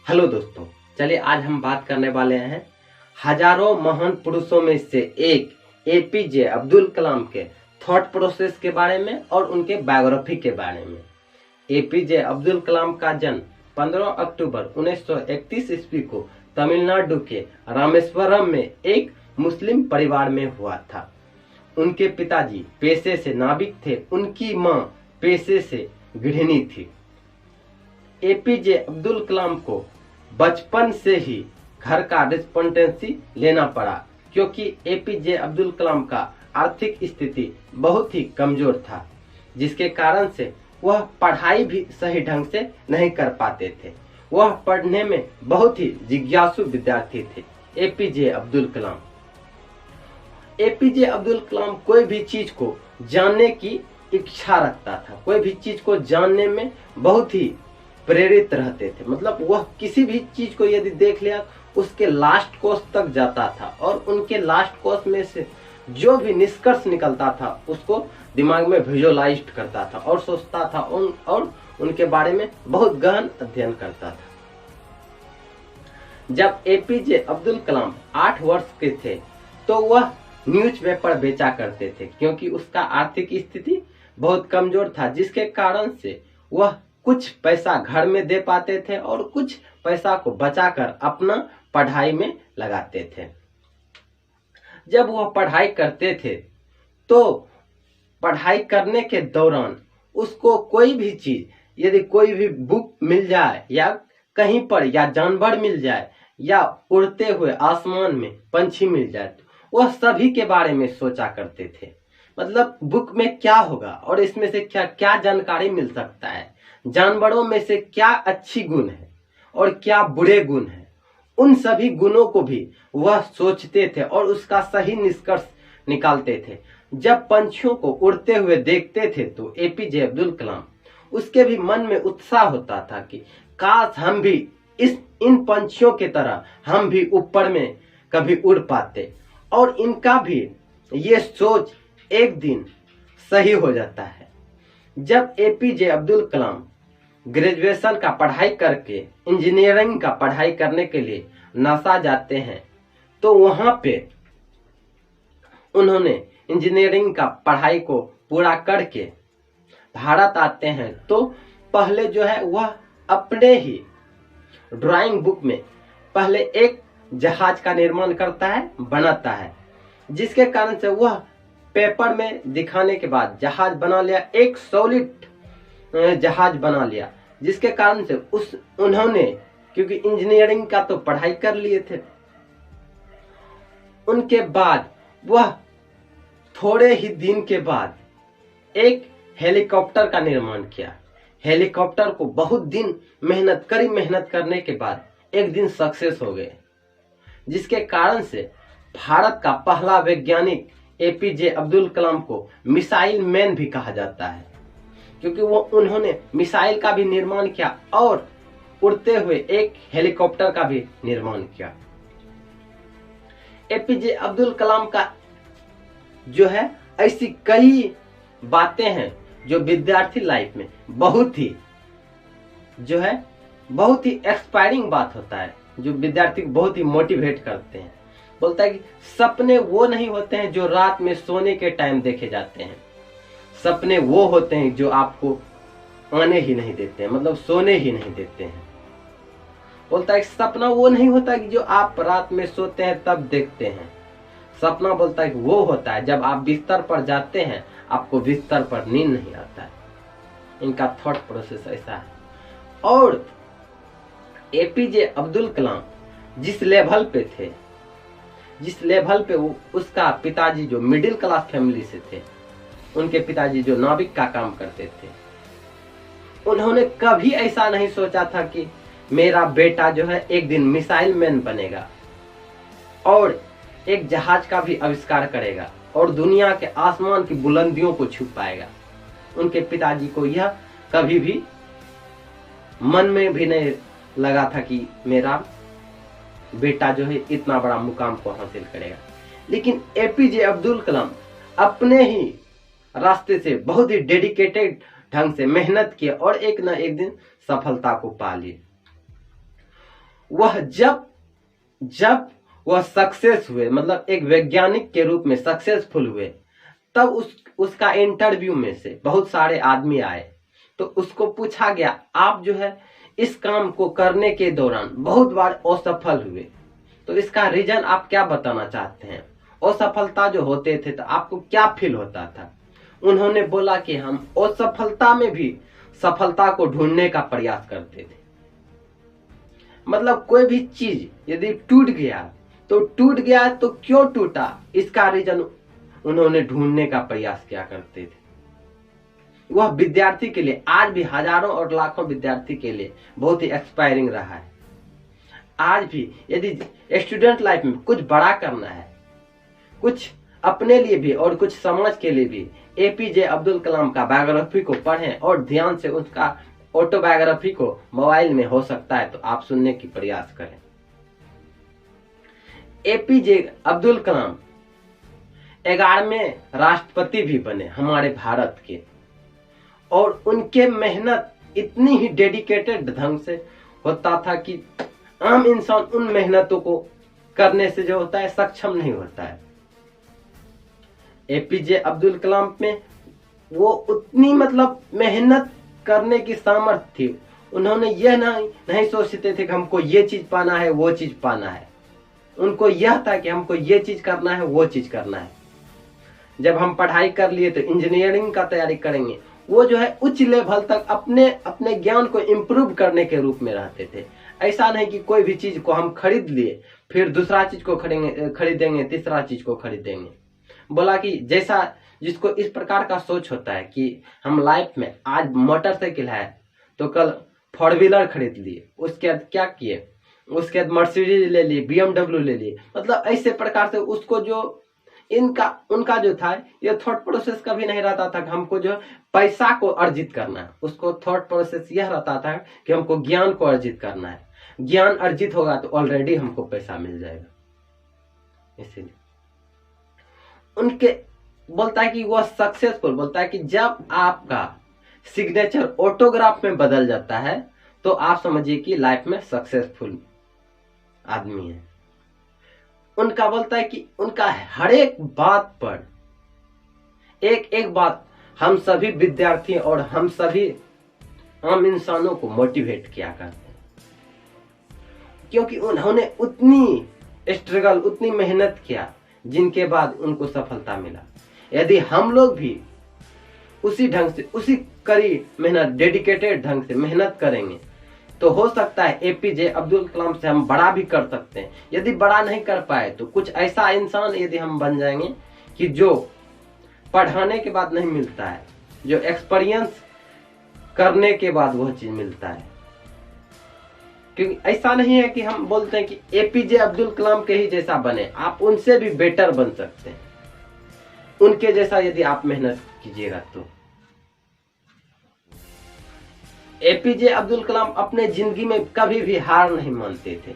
Hello दोस्तों, चलिए आज हम बात करने वाले हैं हजारों महान पुरुषों में से एक एपीजे अब्दुल कलाम के थॉट प्रोसेस के बारे में और उनके बायोग्राफी के बारे में। एपीजे अब्दुल कलाम का जन्म 15 अक्टूबर 1931 ईस्वी को तमिलनाडु के रामेश्वरम में एक मुस्लिम परिवार में हुआ था। उनके पिताजी पेशे से नाविक थे, उनकी मां पेशे से गृहिणी थी। एपीजे अब्दुल कलाम को बचपन से ही घर का रिस्पॉन्सिबिलिटी लेना पड़ा, क्योंकि एपीजे अब्दुल कलाम का आर्थिक स्थिति बहुत ही कमजोर था, जिसके कारण से वह पढ़ाई भी सही ढंग से नहीं कर पाते थे। वह पढ़ने में बहुत ही जिज्ञासु विद्यार्थी थे। एपीजे अब्दुल कलाम कोई भी चीज को जानने की इच्छा रखता था, कोई भी चीज को जानने में बहुत ही प्रेरित रहते थे। मतलब वह किसी भी चीज को यदि देख लिया उसके लास्ट कोर्स तक जाता था और उनके लास्ट कोर्स में से जो भी निष्कर्ष निकलता था उसको दिमाग में विजुअलाइज करता था और सोचता था और उनके बारे में बहुत गहन अध्ययन करता था। जब एपीजे अब्दुल कलाम 8 वर्ष के थे तो वह न्यूज़पेपर बेचा करते थे, क्योंकि उसका आर्थिक स्थिति बहुत कमजोर था, जिसके कारण से वह कुछ पैसा घर में दे पाते थे और कुछ पैसा को बचाकर अपना पढ़ाई में लगाते थे। जब वह पढ़ाई करते थे तो पढ़ाई करने के दौरान उसको कोई भी चीज, यदि कोई भी बुक मिल जाए या कहीं पर या जानवर मिल जाए या उड़ते हुए आसमान में पंछी मिल जाए तो वह सभी के बारे में सोचा करते थे। मतलब बुक में क्या होगा और इसमें से क्या क्या जानकारी मिल सकता है, जानवरों में से क्या अच्छी गुण है और क्या बुरे गुण है, उन सभी गुणों को भी वह सोचते थे और उसका सही निष्कर्ष निकालते थे। जब पंछियों को उड़ते हुए देखते थे तो एपीजे अब्दुल कलाम उसके भी मन में उत्साह होता था कि काश हम भी इन पंछियों की तरह हम भी ऊपर में कभी उड़ पाते, और इनका भी ये सोच एक दिन सही हो जाता है। जब एपीजे अब्दुल कलाम ग्रेजुएशन का पढ़ाई करके इंजीनियरिंग का पढ़ाई करने के लिए नासा जाते हैं तो वहां पे उन्होंने इंजीनियरिंग का पढ़ाई को पूरा करके भारत आते हैं तो पहले जो है वह अपने ही ड्राइंग बुक में पहले एक जहाज का निर्माण करता है, बनाता है, जिसके कारण से वह पेपर में दिखाने के बाद जहाज बना लिया, एक सॉलिड जहाज बना लिया, जिसके कारण से उन्होंने, क्योंकि इंजीनियरिंग का तो पढ़ाई कर लिए थे, उनके बाद वह थोड़े ही दिन के बाद एक हेलीकॉप्टर का निर्माण किया। हेलीकॉप्टर को बहुत दिन कड़ी मेहनत करने के बाद एक दिन सक्सेस हो गए, जिसके कारण से भारत का पहला वैज्ञानिक एपीजे अब्दुल कलाम को मिसाइल मैन भी कहा जाता है, क्योंकि उन्होंने मिसाइल का भी निर्माण किया और उड़ते हुए एक हेलीकॉप्टर का भी निर्माण किया। एपीजे अब्दुल कलाम का जो है ऐसी कई बातें हैं जो विद्यार्थी लाइफ में बहुत ही एक्सपायरिंग बात होता है, जो विद्यार्थी को बहुत ही मोटिवेट करते हैं। बोलता है कि सपने वो नहीं होते हैं जो रात में सोने के टाइम देखे जाते हैं, सपने वो होते हैं जो आपको आने ही नहीं देते हैं, मतलब सोने ही नहीं देते हैं। बोलता है सपना वो नहीं होता कि जो आप रात में सोते हैं तब देखते हैं, सपना बोलता है कि वो होता है जब आप बिस्तर पर जाते हैं, आपको बिस्तर पर नींद नहीं आता है। इनका थॉट प्रोसेस ऐसा है। और एपीजे अब्दुल कलाम जिस लेवल पे थे, जिस लेवल पे उसका पिताजी जो मिडिल क्लास फैमिली से थे, उनके पिताजी जो नाविक का काम करते थे, उन्होंने कभी ऐसा नहीं सोचा था कि मेरा बेटा जो है एक दिन मिसाइल मैन बनेगा और एक जहाज का भी आविष्कार करेगा और दुनिया के आसमान की बुलंदियों को छू पाएगा। उनके पिताजी को यह कभी भी मन में भी नहीं लगा था कि मेरा बेटा जो है इतना बड़ा मुकाम को हासिल करेगा। लेकिन एपीजे अब्दुल कलाम अपने ही रास्ते से बहुत ही डेडिकेटेड ढंग से मेहनत किए और एक न एक दिन सफलता को पा लिए। वह जब जब वह सक्सेस हुए, मतलब एक वैज्ञानिक के रूप में सक्सेसफुल हुए, तब उसका इंटरव्यू में से बहुत सारे आदमी आए तो उसको पूछा गया, आप जो है इस काम को करने के दौरान बहुत बार असफल हुए, तो इसका रीजन आप क्या बताना चाहते हैं? असफलता जो होते थे तो आपको क्या फील होता था? उन्होंने बोला कि हम असफलता में भी सफलता को ढूंढने का प्रयास करते थे। मतलब कोई भी चीज यदि टूट गया तो क्यों टूटा, इसका रीजन उन्होंने ढूंढने का प्रयास किया करते थे। वह विद्यार्थी के लिए, आज भी हजारों और लाखों विद्यार्थी के लिए बहुत ही एक्सपायरिंग रहा है। आज भी यदि स्टूडेंट लाइफ में कुछ बड़ा करना है, कुछ अपने लिए भी और कुछ समाज के लिए भी, एपीजे अब्दुल कलाम का बायोग्राफी को पढ़ें और ध्यान से उसका ऑटोबायोग्राफी को मोबाइल में हो सकता है तो आप सुनने की प्रयास करें। एपीजे अब्दुल कलाम 11वें राष्ट्रपति भी बने हमारे भारत के, और उनके मेहनत इतनी ही डेडिकेटेड ढंग से होता था कि आम इंसान उन मेहनतों को करने से जो होता है सक्षम नहीं होता है। एपीजे अब्दुल कलाम में वो उतनी मतलब मेहनत करने की सामर्थ्य थी। उन्होंने यह नहीं सोचते थे कि हमको ये चीज पाना है, वो चीज पाना है। उनको यह था कि हमको ये चीज करना है, वो चीज करना है। जब हम पढ़ाई कर लिए तो इंजीनियरिंग का तैयारी करेंगे, वो जो है उच्च लेवल तक अपने ज्ञान को इम्प्रूव करने के रूप में रहते थे। ऐसा नहीं कि कोई भी चीज को हम खरीद लिए फिर दूसरा चीज को खरीदेंगे, तीसरा चीज को खरीदेंगे। बोला कि जैसा जिसको इस प्रकार का सोच होता है कि हम लाइफ में आज मोटरसाइकिल है तो कल 4 व्हीलर खरीद लिए, उसके बाद क्या किए, उसके बाद मर्सिडीज ले लिए, BMW ले लिए। मतलब ऐसे प्रकार से उसको जो उनका जो था ये थॉट प्रोसेस कभी नहीं रहता था कि हमको जो पैसा को अर्जित करना है। उसको थॉट प्रोसेस यह रहता था कि हमको ज्ञान को अर्जित करना है। ज्ञान अर्जित होगा तो ऑलरेडी हमको पैसा मिल जाएगा। इसीलिए उनके बोलता है कि वह सक्सेसफुल, बोलता है कि जब आपका सिग्नेचर ऑटोग्राफ में बदल जाता है तो आप समझिए कि लाइफ में सक्सेसफुल आदमी है। उनका बोलता है कि उनका हर एक बात पर एक बात हम सभी विद्यार्थी और हम सभी आम इंसानों को मोटिवेट किया करते हैं, क्योंकि उन्होंने उतनी स्ट्रगल, उतनी मेहनत किया जिनके बाद उनको सफलता मिला। यदि हम लोग भी उसी ढंग से, उसी कड़ी मेहनत, डेडिकेटेड ढंग से मेहनत करेंगे तो हो सकता है एपीजे अब्दुल कलाम से हम बड़ा भी कर सकते हैं। यदि बड़ा नहीं कर पाए तो कुछ ऐसा इंसान यदि हम बन जाएंगे कि जो पढ़ाने के बाद नहीं मिलता है, जो एक्सपीरियंस करने के बाद वह चीज मिलता है। क्योंकि ऐसा नहीं है कि हम बोलते हैं कि एपीजे अब्दुल कलाम के ही जैसा बने, आप उनसे भी बेटर बन सकते हैं। उनके जैसा यदि आप मेहनत कीजिएगा तो। एपीजे अब्दुल कलाम अपने जिंदगी में कभी भी हार नहीं मानते थे।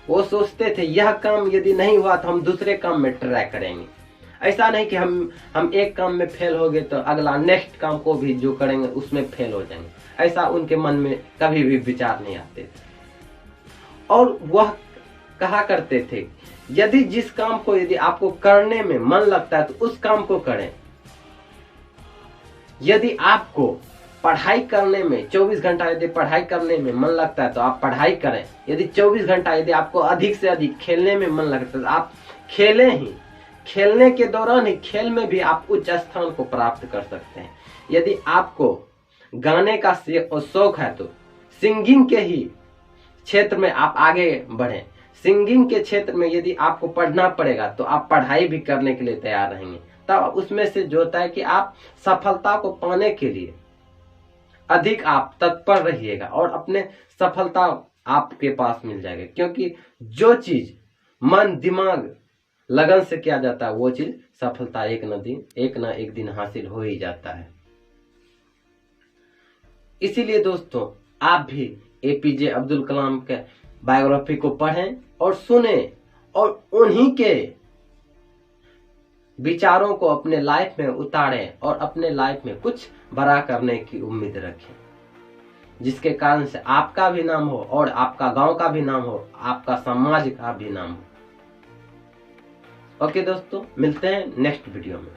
वो सोचते थे यह काम यदि नहीं हुआ तो हम दूसरे काम में ट्राई करेंगे। ऐसा नहीं कि हम एक काम में फेल हो गए तो अगला नेक्स्ट काम को भी जो करेंगे उसमें फेल हो जाएंगे। ऐसा उनके मन में कभी भी विचार नहीं आते थे। और वह कहा करते थे यदि जिस काम को यदि आपको करने में मन लगता है तो उस काम को करें। यदि आपको पढ़ाई करने में 24 घंटा यदि पढ़ाई करने में मन लगता है तो आप पढ़ाई करें। यदि 24 घंटा यदि आपको अधिक से अधिक खेलने में मन लगता है तो आप खेलें ही। खेलने के दौरान ही खेल में भी आप उच्च स्थान को प्राप्त कर सकते हैं। यदि आपको गाने का शौक है तो सिंगिंग के ही क्षेत्र में आप आगे बढ़ें। सिंगिंग के क्षेत्र में यदि आपको पढ़ना पड़ेगा तो आप पढ़ाई भी करने के लिए तैयार रहेंगे। तब उसमें से जो होता है कि आप सफलता को पाने के लिए अधिक आप तत्पर रहिएगा और अपने सफलता आपके पास मिल जाएगी। क्योंकि जो चीज मन, दिमाग, लगन से किया जाता है वो चीज सफलता एक न एक दिन हासिल हो ही जाता है। इसीलिए दोस्तों आप भी एपीजे अब्दुल कलाम के बायोग्राफी को पढ़ें और सुने और उन्हीं के विचारों को अपने लाइफ में उतारें और अपने लाइफ में कुछ बड़ा करने की उम्मीद रखें। जिसके कारण से आपका भी नाम हो और आपका गांव का भी नाम हो, आपका समाज का भी नाम हो। ओके दोस्तों, मिलते हैं नेक्स्ट वीडियो में।